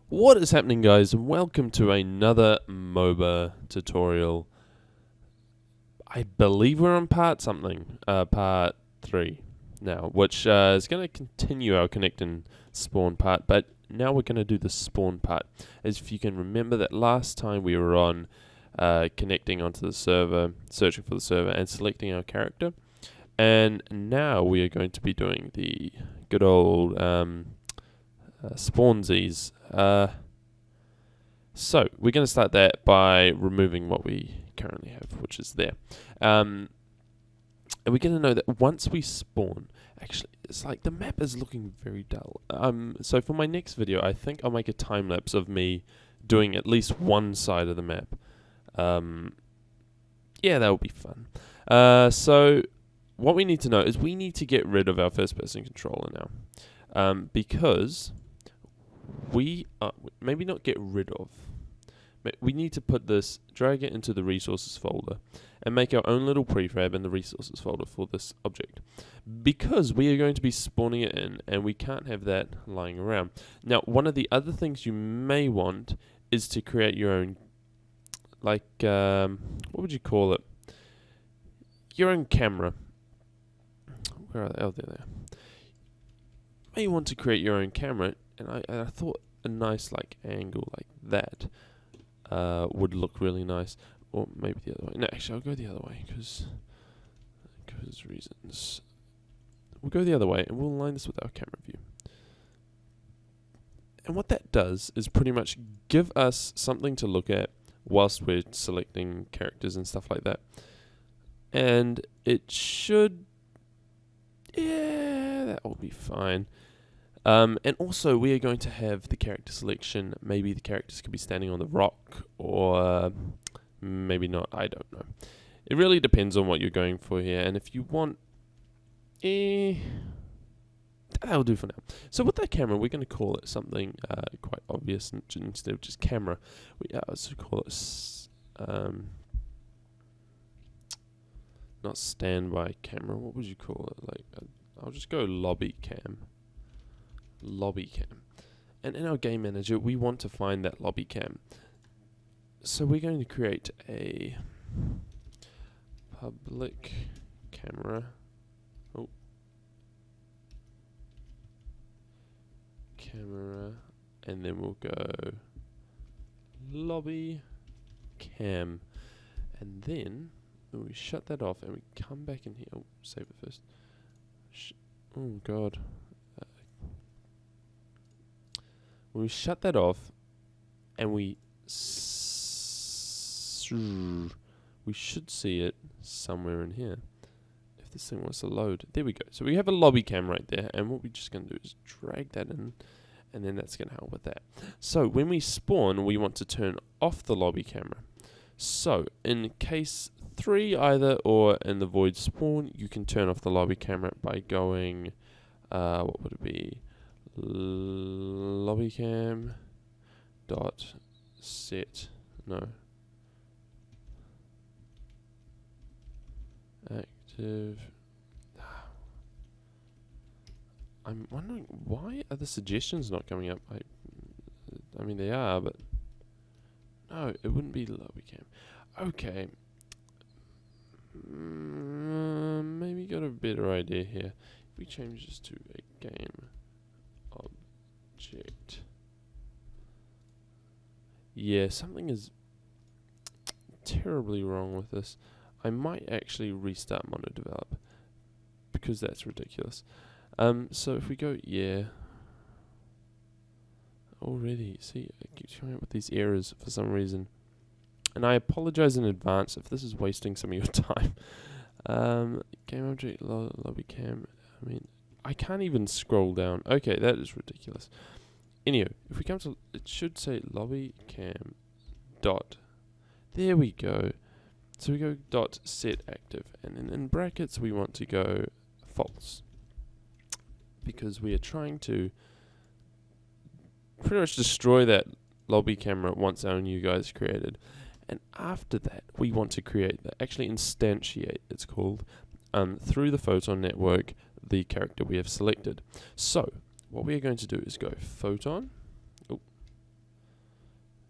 What is happening, guys, and welcome to another MOBA tutorial. I believe we're on part 3 now, which is going to continue our connect and spawn part, but now we're going to do the spawn part. As if you can remember that last time we were on connecting onto the server, searching for the server, and selecting our character, and now we are going to be doing the good old spawnsies. So we're going to start that by removing what we currently have, which is there. And we're going to know that once we spawn, actually, it's like the map is looking very dull. So for my next video, I think I'll make a time lapse of me doing at least one side of the map. Yeah, that will be fun. So what we need to know is we need to get rid of our first-person controller now, because we maybe not get rid of. We need to put this, drag it into the resources folder, and make our own little prefab in the resources folder for this object, because we are going to be spawning it in, and we can't have that lying around. Now, one of the other things you may want is to create your own, like, what would you call it? Your own camera. Where are they? Oh, there they are. You may want to create your own camera, and I thought a nice like angle like that would look really nice, or maybe the other way. No, actually, I'll go the other way because reasons. We'll go the other way, and we'll align this with our camera view. And what that does is pretty much give us something to look at whilst we're selecting characters and stuff like that. And it should, yeah, that will be fine. And also, we are going to have the character selection. Maybe the characters could be standing on the rock, or maybe not. I don't know. It really depends on what you're going for here. And if you want, that'll do for now. So with that camera, we're going to call it something quite obvious instead of just camera. We also call it not standby camera. What would you call it? Like, I'll just go lobby cam. Lobby cam. And in our game manager, we want to find that lobby cam. So we're going to create a public camera. Oh. Camera. And then we'll go lobby cam. And then we shut that off and we come back in here. Oh, save it first. Oh, God. When we shut that off, and we should see it somewhere in here. If this thing wants to load, there we go. So we have a lobby cam right there, and what we're just going to do is drag that in, and then that's going to help with that. So when we spawn, we want to turn off the lobby camera. So in case 3 either, or in the void spawn, you can turn off the lobby camera by going, what would it be? Lobbycam dot set active. I'm wondering, why are the suggestions not coming up? I mean they are, but no, it wouldn't be lobbycam. Okay, maybe got a better idea here. If we change this to a game object. Yeah, something is terribly wrong with this. I might actually restart MonoDevelop, because that's ridiculous. So if we go, yeah. Already, see, it keeps coming up with these errors for some reason. And I apologize in advance if this is wasting some of your time. Game object, lobby cam. I mean, I can't even scroll down. Okay, that is ridiculous. Anyway, if we come to, it should say lobby cam dot. There we go. So we go dot set active, and then in brackets we want to go false, because we are trying to pretty much destroy that lobby camera once our new guy's created. And after that, we want to create the, actually instantiate, it's called, through the Photon network, the character we have selected. So what we are going to do is go Photon,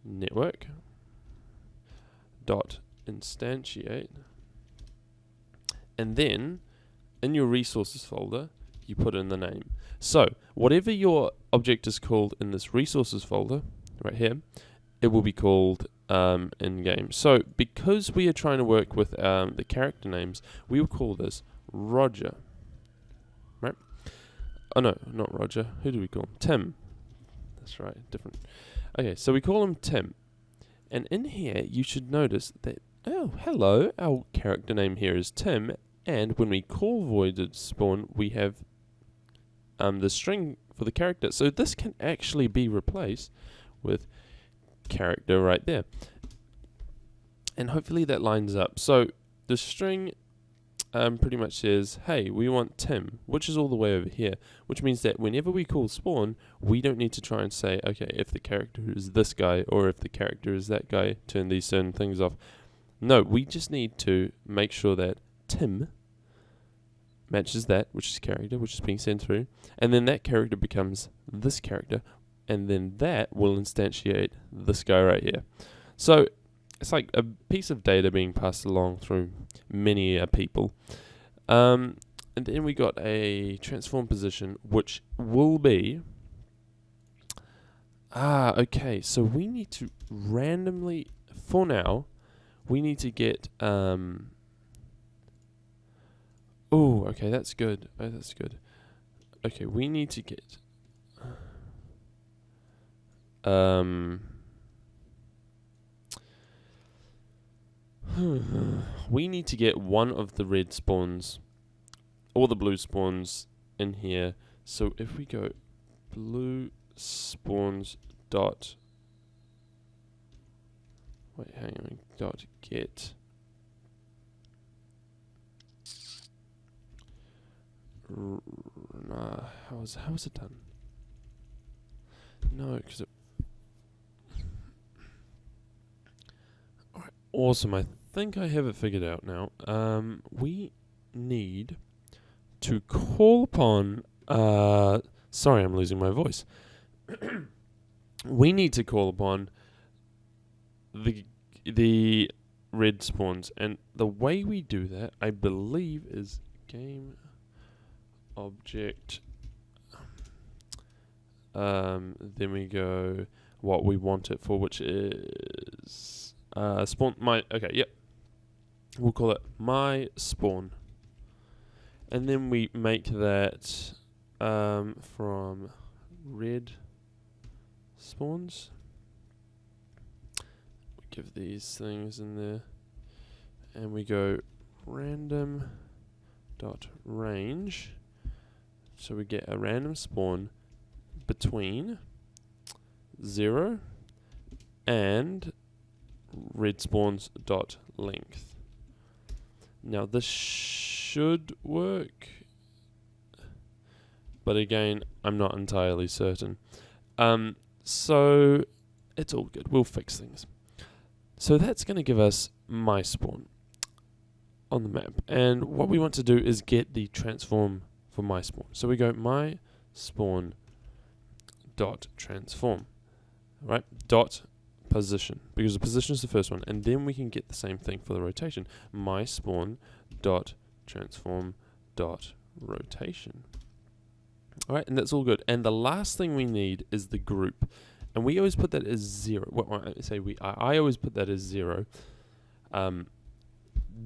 network dot instantiate, and then in your resources folder you put in the name. So whatever your object is called in this resources folder right here, it will be called in game. So because we are trying to work with the character names, we will call this Roger, right? Oh no, not Roger. Who do we call him? Tim. That's right, different. Okay, so we call him Tim. And in here, you should notice that, oh, hello, our character name here is Tim. And when we call voided spawn, we have the string for the character. So this can actually be replaced with character right there. And hopefully that lines up. So the string pretty much says, hey, we want Tim, which is all the way over here, which means that whenever we call spawn, we don't need to try and say, okay, if the character is this guy or if the character is that guy, turn these certain things off. No, we just need to make sure that Tim matches that, which is character, which is being sent through, and then that character becomes this character, and then that will instantiate this guy right here. So it's like a piece of data being passed along through many people. And then we got a transform position, which will be... okay, so we need to randomly, for now, we need to get... oh, okay, that's good. Oh, that's good. Okay, we need to get... we need to get one of the red spawns or the blue spawns in here. So if we go blue spawns dot, wait, hang on, dot get how is it done? No, because it... Alright, awesome. I think I have it figured out now. We need to call upon... sorry, I'm losing my voice. We need to call upon the red spawns, and the way we do that, I believe, is game object. Then we go what we want it for, which is spawn my. Okay, yep. We'll call it my spawn, and then we make that from red spawns. We give these things in there, and we go random dot range. So we get a random spawn between 0 and red spawns dot length. Now this should work, but again, I'm not entirely certain. So it's all good. We'll fix things. So that's going to give us my spawn on the map, and what we want to do is get the transform for my spawn. So we go my spawn dot transform, right? Dot position, because the position is the first one, and then we can get the same thing for the rotation. My spawn dot transform dot rotation. All right, and that's all good. And the last thing we need is the group, and we always put that as 0. Well, I always put that as 0,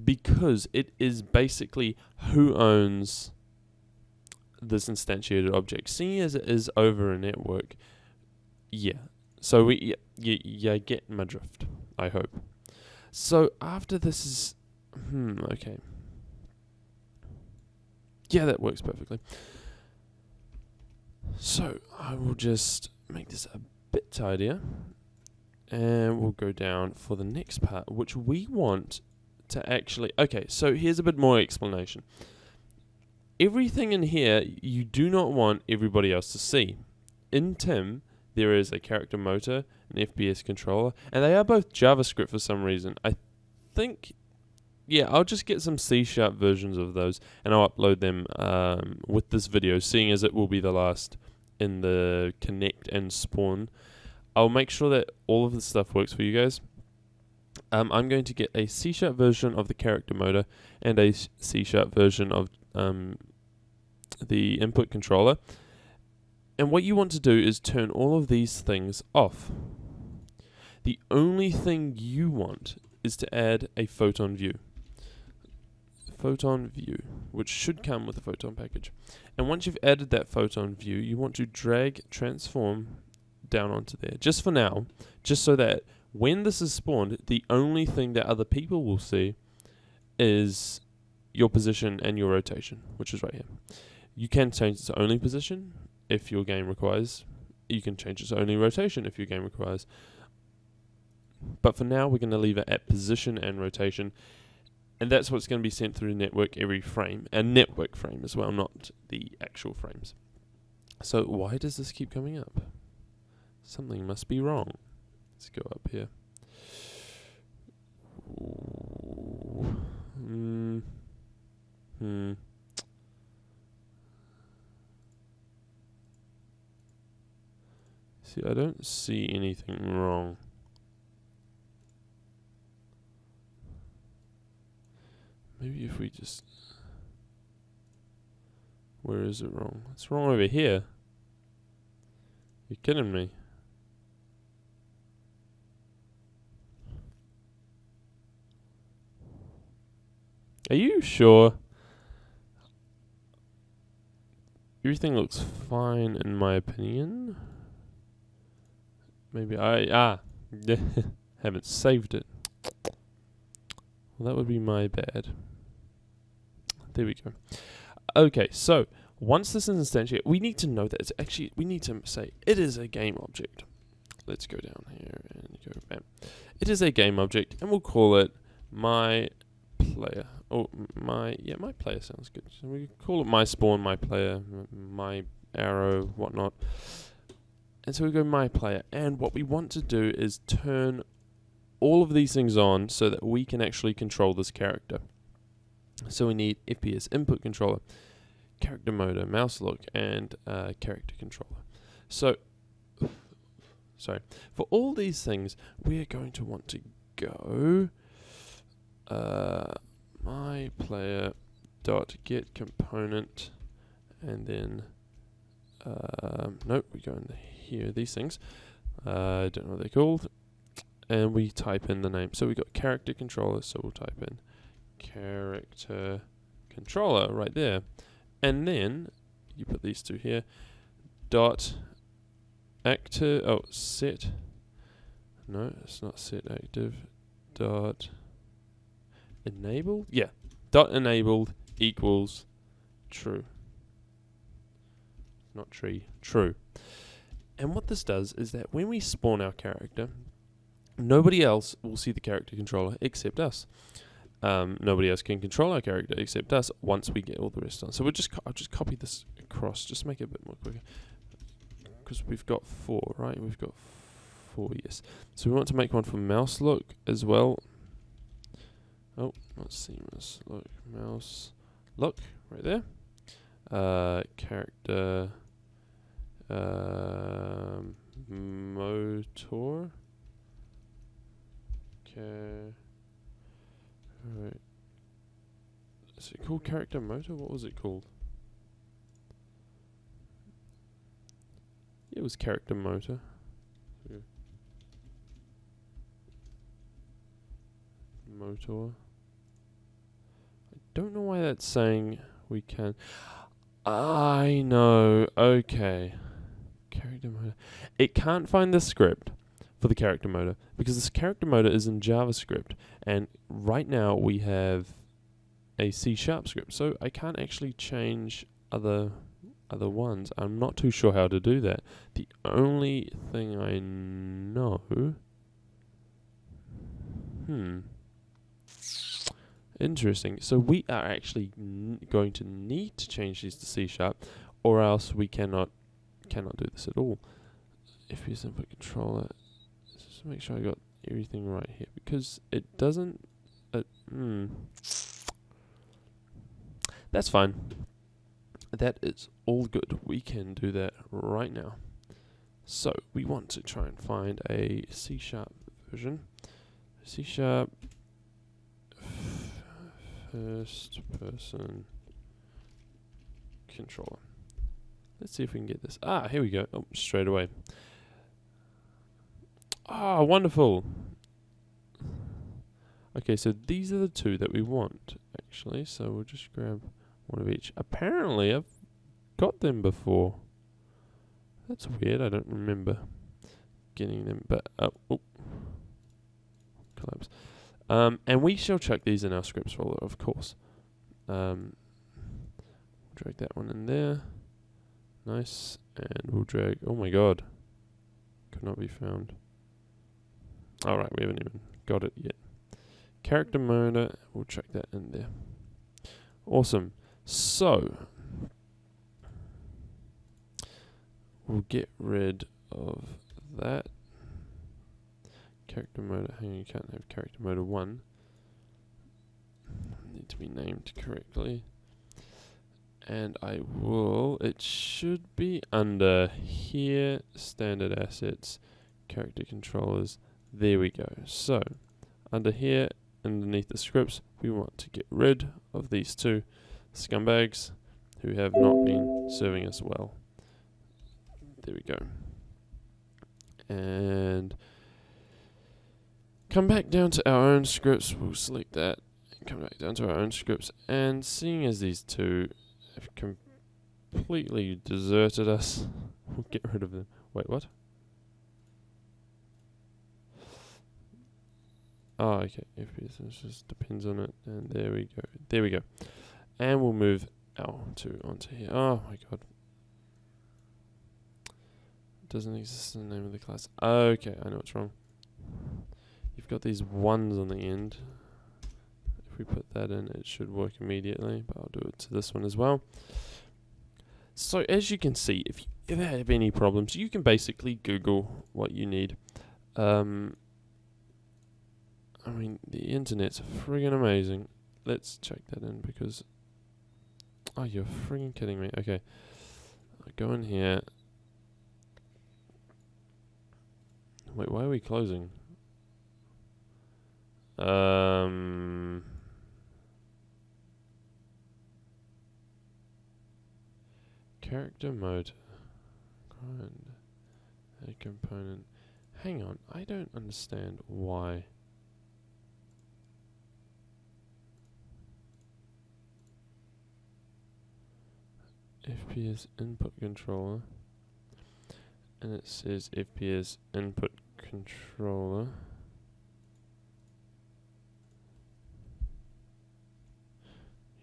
because it is basically who owns this instantiated object. Seeing as it is over a network, yeah. So we, yeah, get my drift, I hope. So after this is, okay. Yeah, that works perfectly. So I will just make this a bit tidier, and we'll go down for the next part, which we want to actually... Okay, so here's a bit more explanation. Everything in here you do not want everybody else to see. In Tim, there is a character motor, an FPS controller, and they are both JavaScript for some reason. I think... Yeah, I'll just get some C# versions of those, and I'll upload them with this video, seeing as it will be the last in the connect and spawn I'll make sure that all of this stuff works for you guys. I'm going to get a C# version of the character motor and a C# version of the input controller. And what you want to do is turn all of these things off. The only thing you want is to add a Photon view. Photon view, which should come with the Photon package. And once you've added that Photon view, you want to drag transform down onto there, just for now, just so that when this is spawned, the only thing that other people will see is your position and your rotation, which is right here. You can change its only position if your game requires. You can change its only rotation if your game requires. But for now, we're going to leave it at position and rotation. And that's what's going to be sent through the network every frame. A network frame as well, not the actual frames. So why does this keep coming up? Something must be wrong. Let's go up here. See, I don't see anything wrong. Maybe if we just... Where is it wrong? It's wrong over here. You're kidding me. Are you sure? Everything looks fine in my opinion. Maybe I haven't saved it. Well, that would be my bad. There we go. Okay, so once this is instantiated, we need to know that it's actually, we need to say it is a game object. Let's go down here and go bam. It is a game object, and we'll call it my player. Oh, my player sounds good. So we call it my spawn, my player, my arrow, whatnot. And so we go my player, and what we want to do is turn all of these things on so that we can actually control this character. So we need FPS input controller, character motor, mouse look, and character controller. So, sorry, for all these things, we are going to want to go my player dot get component, and then nope, we go in here. These things, I don't know what they're called, and we type in the name. So we got character controller. So we'll type in character controller right there, and then you put these two here. Dot active. Oh, set. No, it's not set active. Dot enabled. Yeah. Dot enabled equals true. Not tree. True. And what this does is that when we spawn our character, nobody else will see the character controller except us. Nobody else can control our character except us once we get all the rest done. So we'll I'll just copy this across, just make it a bit more quicker. Because we've got 4, right? We've got 4, yes. So we want to make one for mouse look as well. Oh, not seamless. Look, mouse look, right there. Character motor. Right. Is it called character motor? What was it called? It was character motor. Yeah. Motor. I don't know why that's saying we can. I know. Okay. Character motor. It can't find the script for the character motor because this character motor is in JavaScript, and right now we have a C# script, so I can't actually change other ones. I'm not too sure how to do that. The only thing I know, interesting. So we are actually going to need to change these to C#, or else we cannot do this at all. FPS input controller. Just make sure I got everything right here, because it doesn't. That's fine. That is all good. We can do that right now. So we want to try and find a C# version. C# first person controller. Let's see if we can get this. Ah, here we go. Oh, straight away. Ah, wonderful. Okay, so these are the two that we want, actually. So we'll just grab one of each. Apparently, I've got them before. That's weird. I don't remember getting them, but oh, collapse. And we shall chuck these in our scripts folder, of course. Drag that one in there. Nice. And we'll drag. Oh my god. Could not be found. Alright, we haven't even got it yet. Character mode, we'll chuck that in there. Awesome. So, we'll get rid of that. Character mode, hang on, you can't have character mode 1. Need to be named correctly. And I will, it should be under here, standard assets, character controllers. There we go. So, under here, underneath the scripts, we want to get rid of these two scumbags who have not been serving us well. There we go. And come back down to our own scripts. We'll select that and come back down to our own scripts. And seeing as these two have completely deserted us, we'll get rid of them. Wait, what? Oh, okay. FPS, it just depends on it. And there we go. There we go. And we'll move our two onto here. Oh my god. Doesn't exist in the name of the class. Okay, I know what's wrong. You've got these ones on the end. If we put that in, it should work immediately. But I'll do it to this one as well. So as you can see, if you ever have any problems, you can basically Google what you need. I mean, the internet's friggin' amazing. Let's check that in because... Oh, you're friggin' kidding me. Okay. I'll go in here. Wait, why are we closing? Character mode. Grind. A component. Hang on, I don't understand why. FPS input controller, and it says FPS input controller.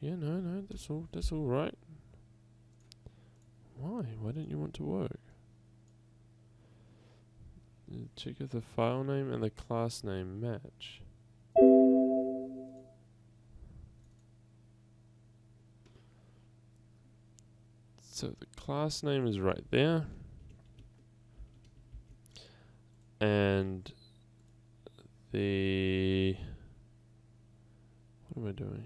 Yeah, no, that's all right. Why don't you want to work? Check if the file name and the class name match. So the class name is right there. And the... What am I doing?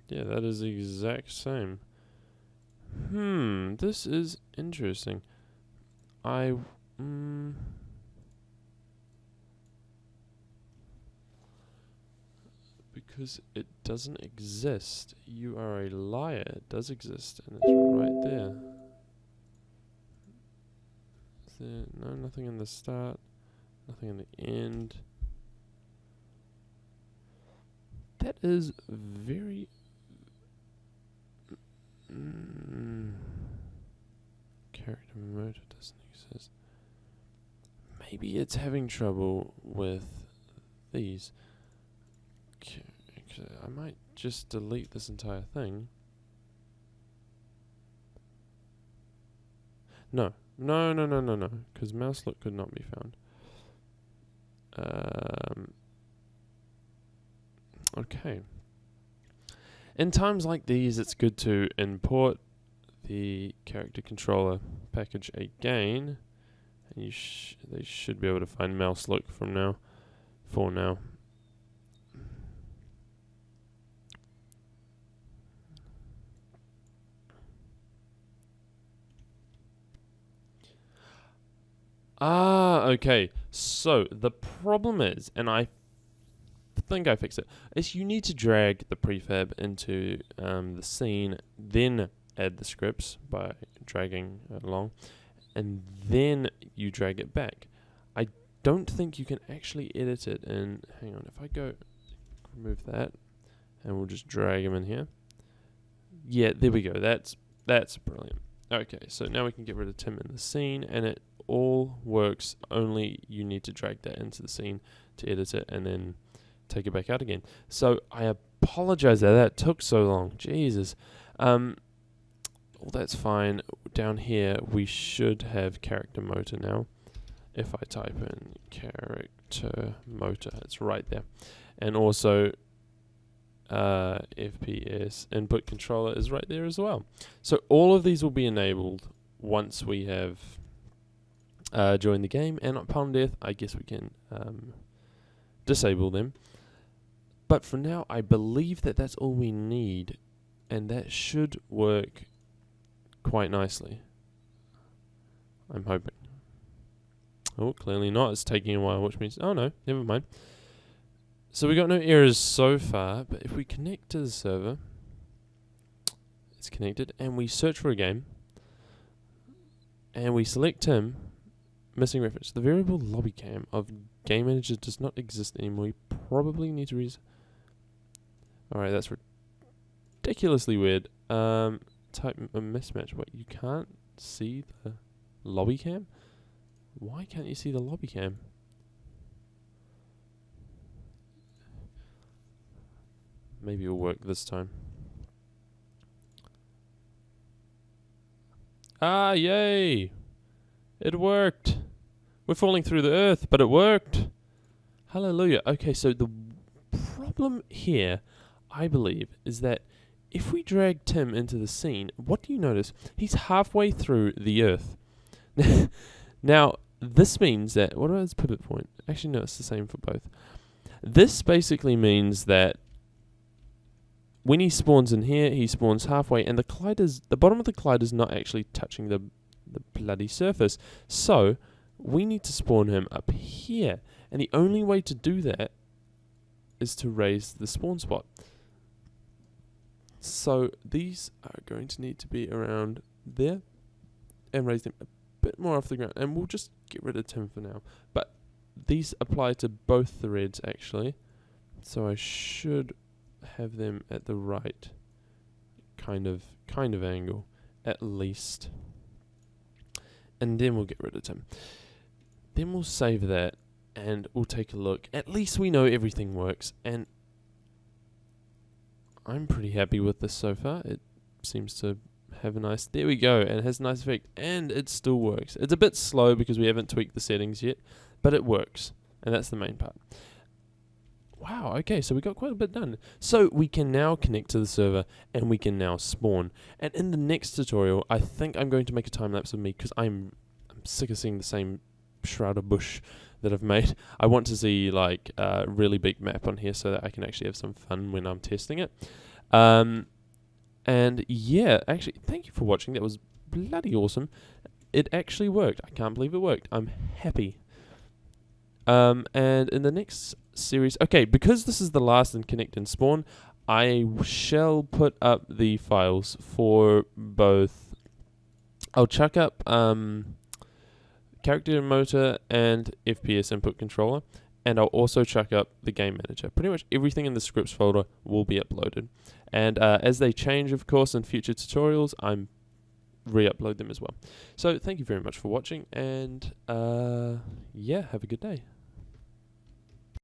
Yeah, that is the exact same. This is interesting. Because it doesn't exist. You are a liar. It does exist, and it's right there. Is there nothing in the start, nothing in the end. That is very... Character mode doesn't exist. Maybe it's having trouble with these. I might just delete this entire thing. No, because mouse look could not be found. Okay. In times like these, it's good to import the character controller package again, and they should be able to find mouse look from now. For now. Okay, so the problem is, and I think I fixed it, is you need to drag the prefab into the scene, then add the scripts by dragging it along, and then you drag it back. I don't think you can actually edit it in, hang on, if I go remove that, and we'll just drag them in here. Yeah, there we go, that's brilliant. Okay, so now we can get rid of Tim in the scene, and it all works, only you need to drag that into the scene to edit it, and then take it back out again. So I apologize that took so long. Jesus. Well, that's fine. Down here we should have character motor now. If I type in character motor, it's right there. And also FPS input controller is right there as well. So all of these will be enabled once we have joined the game, and upon death I guess we can disable them. But for now, I believe that that's all we need, and that should work quite nicely. I'm hoping. Oh, clearly not. It's taking a while, which means... Oh, no. Never mind. So we got no errors so far, but if we connect to the server, it's connected, and we search for a game, and we select Tim, missing reference. The variable lobby cam of Game Manager does not exist anymore. We probably need to Alright, that's ridiculously weird. Type a mismatch. What, you can't see the lobby cam? Why can't you see the lobby cam? Maybe it'll work this time. Ah, yay! It worked! We're falling through the earth, but it worked! Hallelujah. Okay, so the problem here, I believe, is that if we drag Tim into the scene, what do you notice? He's halfway through the earth. Now, this means that... What about his pivot point? Actually, no, it's the same for both. This basically means that when he spawns in here, he spawns halfway, and the bottom of the collide is not actually touching the bloody surface. So, we need to spawn him up here. And the only way to do that is to raise the spawn spot. So these are going to need to be around there and raise them a bit more off the ground. And we'll just get rid of Tim for now. But these apply to both threads actually. So I should have them at the right kind of angle at least. And then we'll get rid of Tim. Then we'll save that and we'll take a look. At least we know everything works, and I'm pretty happy with this so far. It seems to have a nice... There we go, and it has a nice effect, and it still works. It's a bit slow because we haven't tweaked the settings yet, but it works, and that's the main part. Wow, okay, so we got quite a bit done. So we can now connect to the server, and we can now spawn. And in the next tutorial, I think I'm going to make a time-lapse of me, because I'm sick of seeing the same shroud of bush that I've made. I want to see like a really big map on here so that I can actually have some fun when I'm testing it. And yeah, actually, thank you for watching. That was bloody awesome. It actually worked. I can't believe it worked. I'm happy. And in the next series, okay, because this is the last in Connect and Spawn, I shall put up the files for both. I'll chuck up character motor and FPS input controller, and I'll also chuck up the game manager. Pretty much everything in the scripts folder will be uploaded, and as they change, of course, in future tutorials, I'm re-upload them as well. So thank you very much for watching, and yeah, have a good day.